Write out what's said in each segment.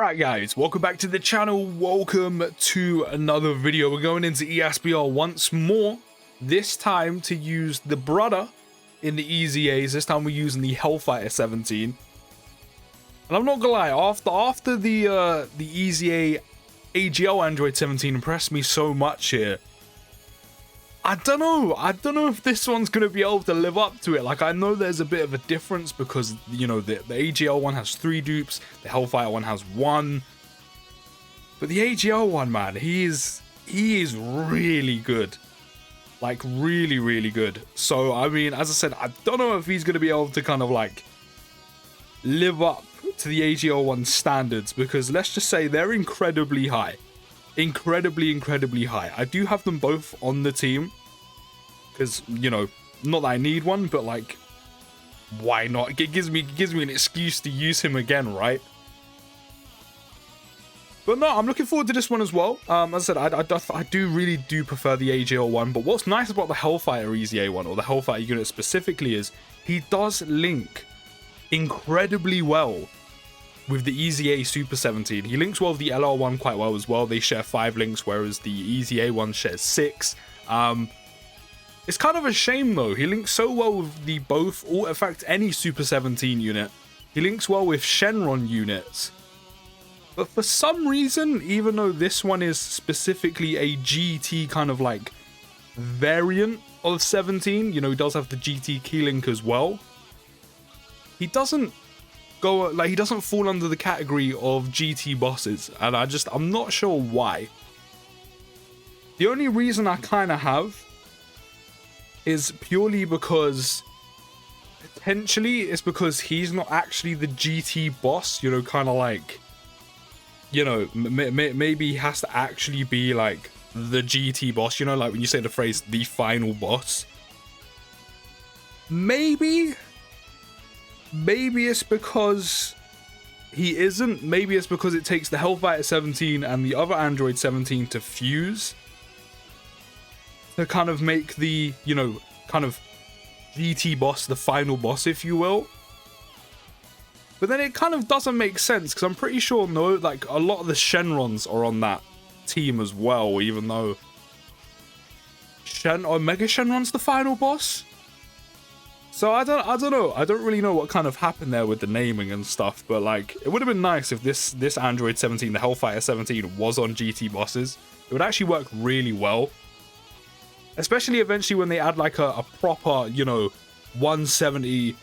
Alright guys, welcome back to the channel, welcome to another video. We're going into ESBR once more, this time to use the brother in the EZAs. This time we're using the Hellfighter 17. And I'm not gonna lie, after the EZA AGL Android 17 impressed me so much here, I don't know if this one's gonna be able to live up to it. Like, I know there's a bit of a difference because, you know, the AGL one has 3 dupes, the Hellfighter one has 1, but the AGL one, man, he is really good, like really good. So I mean, as I said, I don't know if he's gonna be able to kind of like live up to the AGL one standards, because let's just say they're incredibly high. Incredibly high. I do have them both on the team because, you know, not that I need one, but like, why not? It gives me an excuse to use him again, right? But no, I'm looking forward to this one as well. As I said, I do really prefer the AGL one, but what's nice about the Hellfighter EZA one, or the Hellfighter unit specifically, is he does link incredibly well with the EZA Super 17. He links well with the LR one quite well as well. They share 5 links, whereas the EZA one shares 6. It's kind of a shame though. He links so well with the both, or in fact any Super 17 unit. He links well with Shenron units. But for some reason, even though this one is specifically a GT kind of like variant of 17, you know, he does have the GT key link as well, he doesn't go, like, he doesn't fall under the category of GT bosses, and I'm not sure why. The only reason I kind of have is purely because potentially it's because he's not actually the GT boss, you know, kind of like, you know, maybe he has to actually be like the GT boss, you know, like when you say the phrase the final boss. Maybe it's because he isn't. Maybe it's because it takes the Hellfighter 17 and the other Android 17 to fuse to kind of make the, you know, kind of GT boss the final boss, if you will. But then it kind of doesn't make sense, because I'm pretty sure, no, like a lot of the Shenrons are on that team as well, even though Mega Shenron's the final boss. So I don't know. I don't really know what kind of happened there with the naming and stuff, but like, it would have been nice if this Android 17, the Hellfighter 17, was on GT bosses. It would actually work really well. Especially eventually when they add like a proper, you know, 170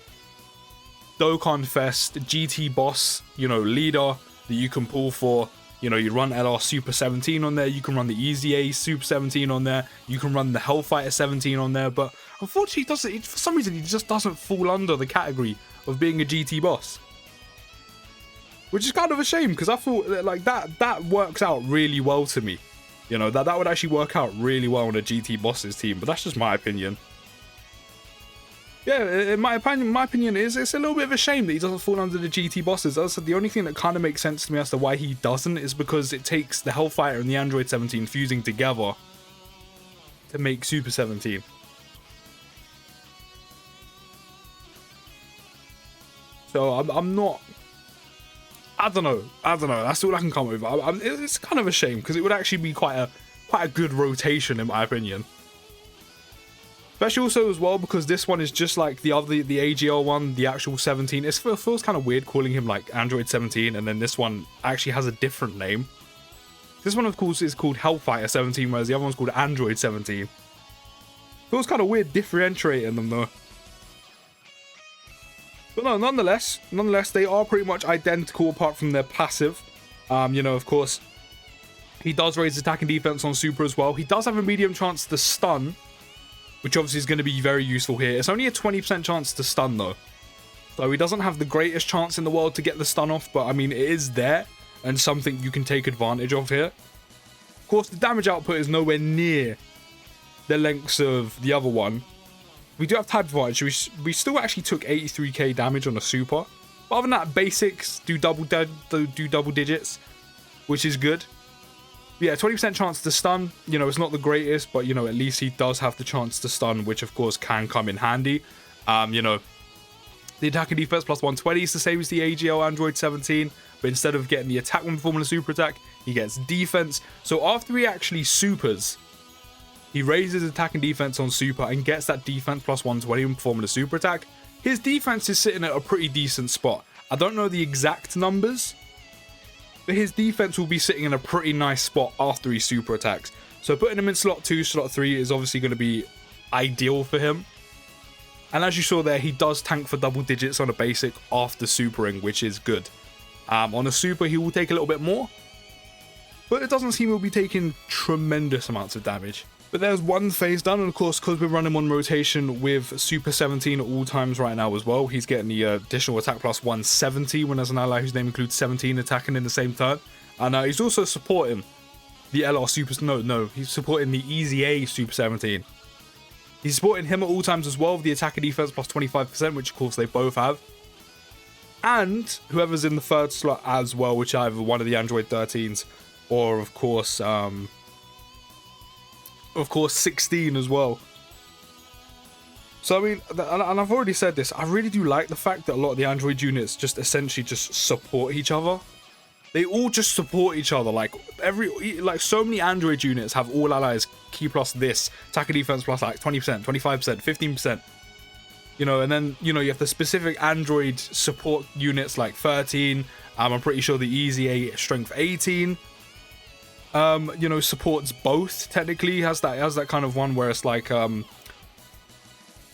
Dokkan Fest GT boss, you know, leader that you can pull for. You know, you run LR Super 17 on there, you can run the EZA Super 17 on there, you can run the Hellfighter 17 on there, but unfortunately for some reason he just doesn't fall under the category of being a GT boss. Which is kind of a shame, because I thought like that works out really well to me. You know, that would actually work out really well on a GT bosses team, but that's just my opinion. Yeah, in my opinion is it's a little bit of a shame that he doesn't fall under the GT bosses. As I said, the only thing that kind of makes sense to me as to why he doesn't is because it takes the Hellfighter and the Android 17 fusing together to make Super 17. So I'm not. I don't know. That's all I can come up with. It's kind of a shame, because it would actually be quite a good rotation in my opinion. Especially also as well because this one is just like the AGL one, the actual 17. It feels kind of weird calling him like Android 17, and then this one actually has a different name. This one, of course, is called Hellfighter 17, whereas the other one's called Android 17. Feels kind of weird differentiating them though. But no, nonetheless, they are pretty much identical apart from their passive. You know, of course, he does raise attack and defense on Super as well. He does have a medium chance to stun, which obviously is going to be very useful here. It's only a 20% chance to stun though. So he doesn't have the greatest chance in the world to get the stun off, but I mean, it is there and something you can take advantage of here. Of course, the damage output is nowhere near the lengths of the other one. We do have type advantage. We still actually took 83k damage on a Super. But other than that, basics do double digits, which is good. Yeah, 20% chance to stun. You know, it's not the greatest, but, you know, at least he does have the chance to stun, which, of course, can come in handy. You know, The attack and defense plus 120 is the same as the AGL Android 17, but instead of getting the attack when performing a super attack, he gets defense. So after he actually supers, he raises attack and defense on super and gets that defense plus 120 when performing a super attack. His defense is sitting at a pretty decent spot. I don't know the exact numbers, but his defense will be sitting in a pretty nice spot after he super attacks. So putting him in slot 2, slot 3 is obviously going to be ideal for him. And as you saw there, he does tank for double digits on a basic after supering, which is good. On a super, he will take a little bit more, but it doesn't seem he'll be taking tremendous amounts of damage. But there's one phase done, and of course, because we're running on rotation with Super 17 at all times right now as well, he's getting the additional attack plus 170 when there's an ally whose name includes 17 attacking in the same turn. And he's also supporting the LR Super... No, he's supporting the EZA Super 17. He's supporting him at all times as well with the attack and defense plus 25%, which of course they both have. And whoever's in the third slot as well, which either one of the Android 13s or of course 16 as well. So I mean, and I've already said this, I really do like the fact that a lot of the Android units just essentially just support each other. They all just support each other. Like so many Android units have all allies key plus this, attack and defense plus like 20%, 25%, 15%. You know, and then, you know, you have the specific Android support units like 13. I'm pretty sure the EZA strength 18. You know, supports both. Technically, has that kind of one where it's like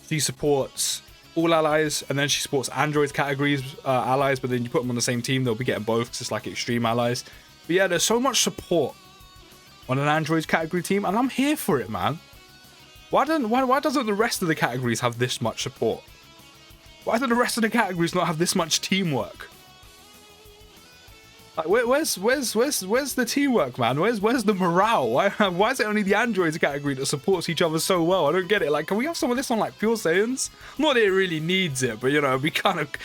she supports all allies, and then she supports Android categories allies, but then you put them on the same team, they'll be getting both because it's like extreme allies. But yeah, there's so much support on an Android category team, and I'm here for it, man. Why doesn't the rest of the categories have this much support? Why do the rest of the categories not have this much teamwork? Like, where's the teamwork, man? Where's the morale? Why is it only the Androids category that supports each other so well? I don't get it. Like, can we have some of this on like Pure Saiyans? Not that it really needs it, but you know, it'd be kind of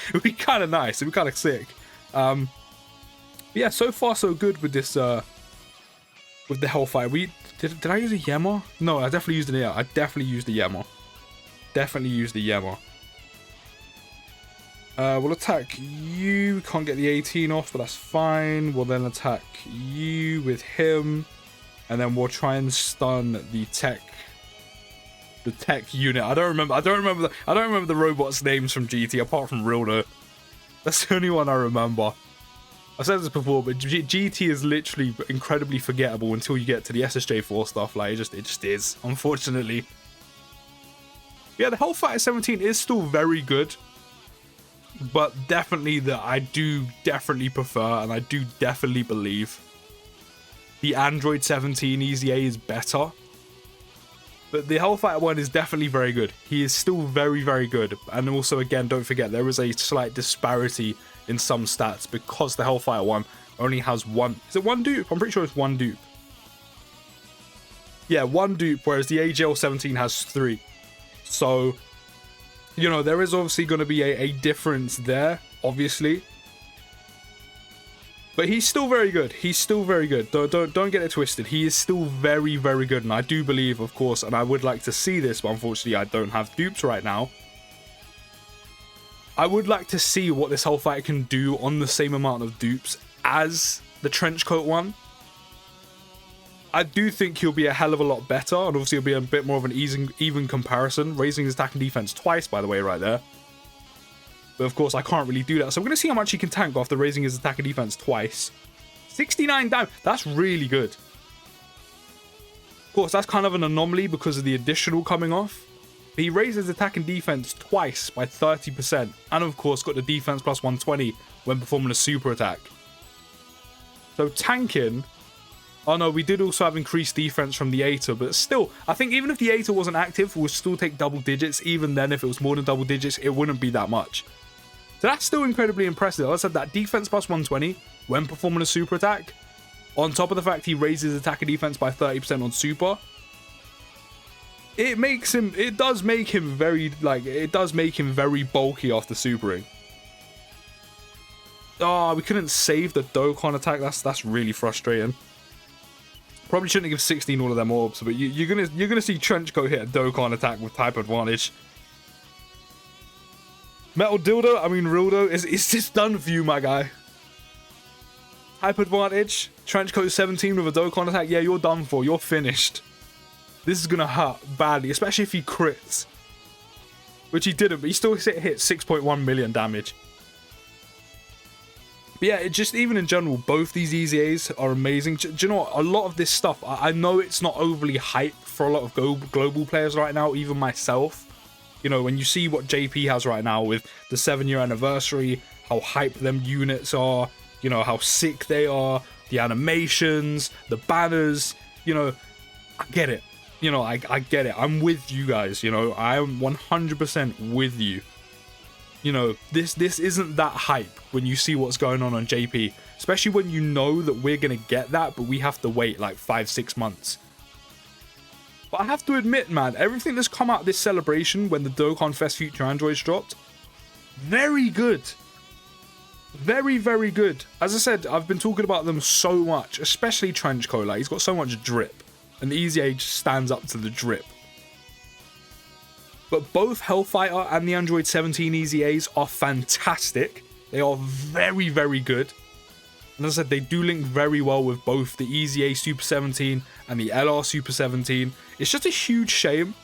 nice. It'd be kind of sick. Yeah, so far so good with this. With the Hellfire. Did I use a Yama? No, I definitely used I definitely used the Yama. Definitely used the Yama. We'll attack you. Can't get the 18 off, but that's fine. We'll then attack you with him, and then we'll try and stun the tech unit. I don't remember the robots' names from GT apart from Rildo. That's the only one I remember. I've said this before, but GT is literally incredibly forgettable until you get to the SSJ4 stuff. Like, it just is, unfortunately. Yeah, the Hellfighter 17 is still very good, but definitely I do definitely prefer, and I do definitely believe the Android 17 EZA is better. But the Hellfighter one is definitely very good. He is still very, very good. And also, again, don't forget, there is a slight disparity in some stats because the Hellfire one only has one. Is it one dupe? I'm pretty sure it's one dupe. Yeah, one dupe, whereas the AGL 17 has 3. So, you know, there is obviously going to be a difference there, obviously. But he's still very good. He's still very good. Don't get it twisted. He is still very, very good. And I do believe, of course, and I would like to see this, but unfortunately I don't have dupes right now. I would like to see what this Hellfighter can do on the same amount of dupes as the Trenchcoat one. I do think he'll be a hell of a lot better, and obviously it'll be a bit more of an even comparison, raising his attack and defense twice, by the way, right there. But of course, I can't really do that, so I'm going to see how much he can tank after raising his attack and defense twice. 69 damage, that's really good. Of course, that's kind of an anomaly because of the additional coming off. But he raises attack and defense twice by 30%, and of course got the defense plus 120 when performing a super attack. So tanking... Oh no, we did also have increased defense from the ATA, but still, I think even if the ATA wasn't active, we'll still take double digits. Even then, if it was more than double digits, it wouldn't be that much. So that's still incredibly impressive. Like I said, that defense plus 120 when performing a super attack, on top of the fact he raises attack and defense by 30% on super, it does make him very bulky after supering. Oh, we couldn't save the Dokkan attack. That's really frustrating. Probably shouldn't give 16 all of them orbs, but you're gonna see Trenchcoat hit a Dokkan attack with type advantage. Metal Dildo, I mean Rildo, it's just done for you, my guy. Type advantage, Trenchcoat 17 with a Dokkan attack, yeah, you're done for, you're finished. This is gonna hurt badly, especially if he crits. Which he didn't, but he still hit 6.1 million damage. But yeah, it just, even in general, both these EZAs are amazing. Do you know what? A lot of this stuff, I know it's not overly hype for a lot of global players right now, even myself. You know, when you see what JP has right now with the 7-year anniversary, how hyped them units are, you know, how sick they are, the animations, the banners, you know, I get it. You know, I get it. I'm with you guys, you know, I am 100% with you. You know, this isn't that hype when you see what's going on JP, especially when you know that we're going to get that, but we have to wait like 5-6 months. But I have to admit, man, everything that's come out of this celebration when the Dokkan Fest Future Androids dropped, very good. Very, very good. As I said, I've been talking about them so much, especially Trenchcoat. Like, he's got so much drip, and the EZA just stands up to the drip. But both Hellfighter and the Android 17 EZAs are fantastic. They are very, very good. And as I said, they do link very well with both the EZA Super 17 and the LR Super 17. It's just a huge shame.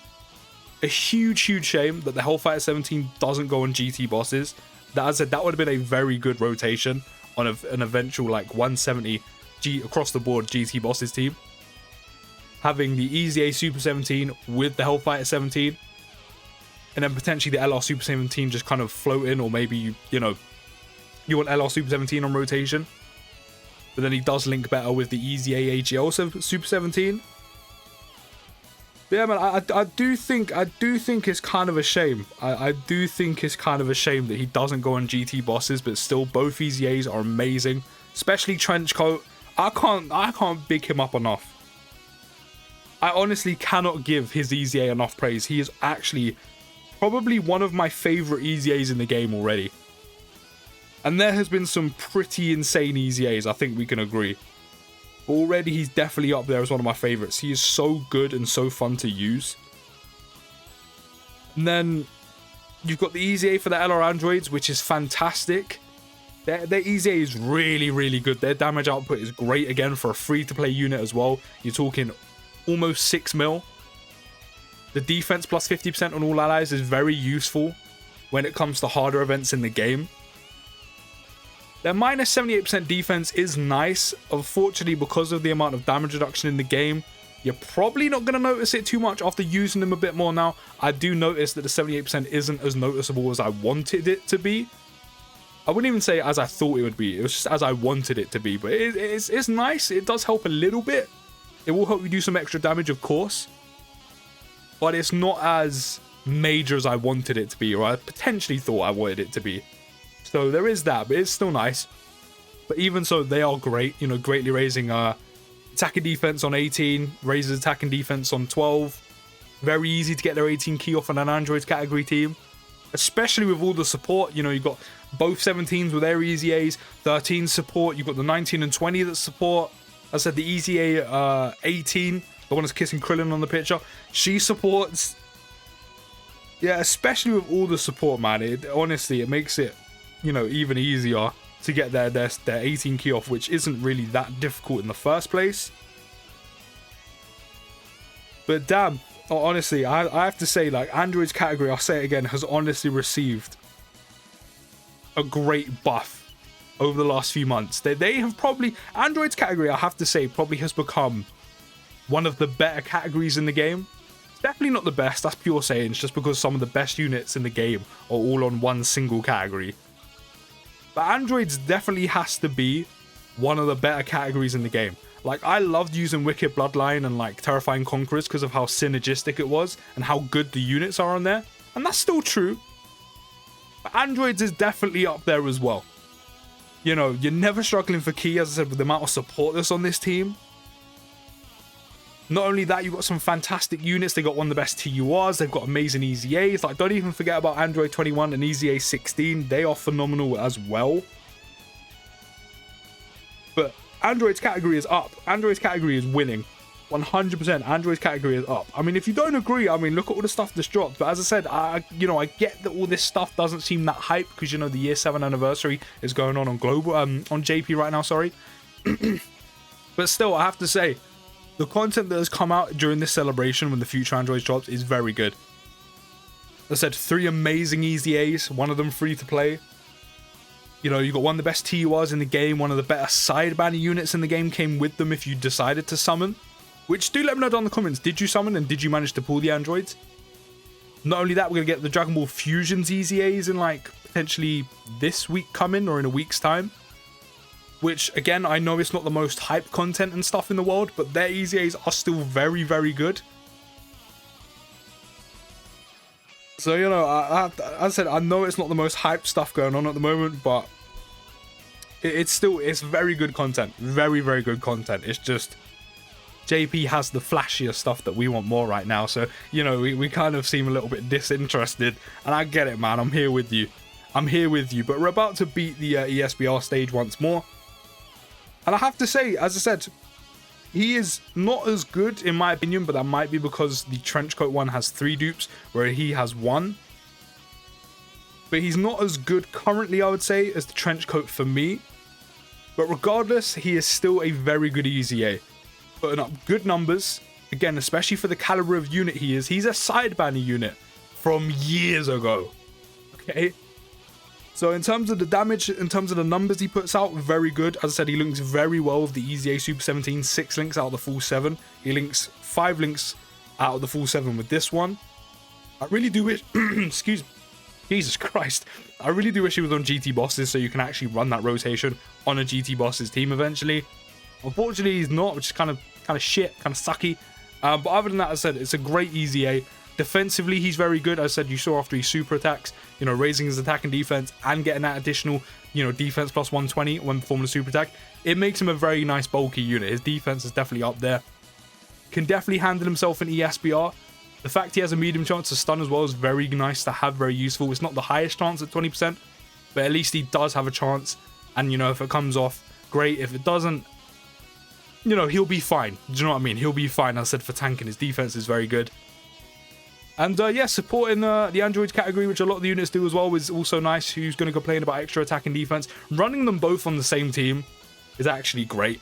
A huge shame that the Hellfighter 17 doesn't go on GT bosses. That, as I said, that would have been a very good rotation on an eventual like 170 across the board GT bosses team. Having the EZA Super 17 with the Hellfighter 17. And then potentially the LR Super 17 just kind of floating, or maybe, you know, you want LR Super 17 on rotation. But then he does link better with the EZA AGL Super 17. But yeah, man, I do think it's kind of a shame. I do think it's kind of a shame that he doesn't go on GT bosses, but still both EZAs are amazing. Especially Trenchcoat. I can't big him up enough. I honestly cannot give his EZA enough praise. He is actually probably one of my favorite EZAs in the game already. And there has been some pretty insane EZAs, I think we can agree. But already he's definitely up there as one of my favorites. He is so good and so fun to use. And then you've got the EZA for the LR Androids, which is fantastic. Their EZA is really, really good. Their damage output is great again for a free-to-play unit as well. You're talking almost 6 mil. The defense plus 50% on all allies is very useful when it comes to harder events in the game. Their minus 78% defense is nice. Unfortunately, because of the amount of damage reduction in the game, you're probably not going to notice it too much after using them a bit more now. I do notice that the 78% isn't as noticeable as I wanted it to be. I wouldn't even say as I thought it would be. It was just as I wanted it to be. But it's nice. It does help a little bit. It will help you do some extra damage, of course. But it's not as major as I wanted it to be, or I potentially thought I wanted it to be. So there is that, but it's still nice. But even so, they are great. You know, greatly raising attack and defense on 18, raises attack and defense on 12. Very easy to get their 18 key off on an Android category team. Especially with all the support. You know, you've got both 17s with their EZAs, 13 support. You've got the 19 and 20 that support. As I said, the EZA 18, the one that's kissing Krillin on the picture, she supports. Yeah, especially with all the support, man. Honestly, it makes it, you know, even easier to get their 18 key off, which isn't really that difficult in the first place. But damn, honestly, I have to say, like, Android's category, I'll say it again, has honestly received a great buff over the last few months. They have probably, Android's category, I have to say, probably has become one of the better categories in the game. It's definitely not the best, that's pure saying, just because some of the best units in the game are all on one single category. But Androids definitely has to be one of the better categories in the game. Like, I loved using Wicked Bloodline and, like, Terrifying Conquerors because of how synergistic it was and how good the units are on there. And that's still true. But Androids is definitely up there as well. You know, you're never struggling for key, as I said, with the amount of support that's on this team. Not only that, you've got some fantastic units. They got one of the best TURs. They've got amazing EZAs. Like, don't even forget about Android 21 and EZA 16. They are phenomenal as well. But Android's category is up. Android's category is winning. 100% Android's category is up. I mean, if you don't agree, I mean, look at all the stuff that's dropped. But as I said, I get that all this stuff doesn't seem that hype because, you know, the year 7 anniversary is going on global, on JP right now, sorry. But still, I have to say, the content that has come out during this celebration when the future Androids drops is very good. As I said, 3 amazing EZAs, one of them free to play. You know, you got one of the best TURs in the game, one of the better sideband units in the game came with them if you decided to summon. Which, do let me know down in the comments, did you summon and did you manage to pull the androids? Not only that, we're going to get the Dragon Ball Fusions EZAs in like potentially this week coming or in a week's time. Which, again, I know it's not the most hype content and stuff in the world, but their EZAs are still very, very good. So, you know, as I said, I know it's not the most hype stuff going on at the moment, but it's very good content. Very, very good content. It's just JP has the flashier stuff that we want more right now. So, you know, we kind of seem a little bit disinterested. And I get it, man. I'm here with you. I'm here with you. But we're about to beat the ESBR stage once more. And I have to say, as I said, he is not as good in my opinion, but that might be because the Trenchcoat one has 3 dupes, where he has 1. But he's not as good currently, I would say, as the Trenchcoat for me. But regardless, he is still a very good EZA. Putting up good numbers. Again, especially for the caliber of unit he is. He's a sidebanner unit from years ago. Okay? So in terms of the damage, in terms of the numbers he puts out, very good. As I said, he links very well with the EZA Super 17, 6 links out of the full 7. He links 5 links out of the full 7 with this one. I really do wish, excuse me, Jesus Christ. I really do wish he was on GT bosses so you can actually run that rotation on a GT bosses team eventually. Unfortunately, he's not, which is kind of shit, kind of sucky. But other than that, as I said, it's a great EZA. Defensively, he's very good. As I said, you saw after he super attacks, you know, raising his attack and defense and getting that additional, you know, defense plus 120 when performing a super attack. It makes him a very nice bulky unit. His defense is definitely up there. Can definitely handle himself in ESBR. The fact he has a medium chance to stun as well is very nice to have, very useful. It's not the highest chance at 20%, but at least he does have a chance. And, you know, if it comes off, great. If it doesn't, you know, he'll be fine. Do you know what I mean? He'll be fine. As I said, for tanking, his defense is very good. And yeah, supporting the androids category, which a lot of the units do as well, is also nice. Who's going to complain about extra attack and defense? Running them both on the same team is actually great.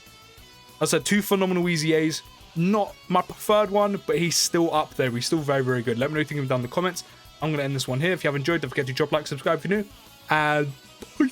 As I said, 2 phenomenal EZAs. Not my preferred one, but he's still up there. He's still very, very good. Let me know what you think of him down in the comments. I'm going to end this one here. If you have enjoyed, don't forget to drop a like, subscribe if you're new, and bye.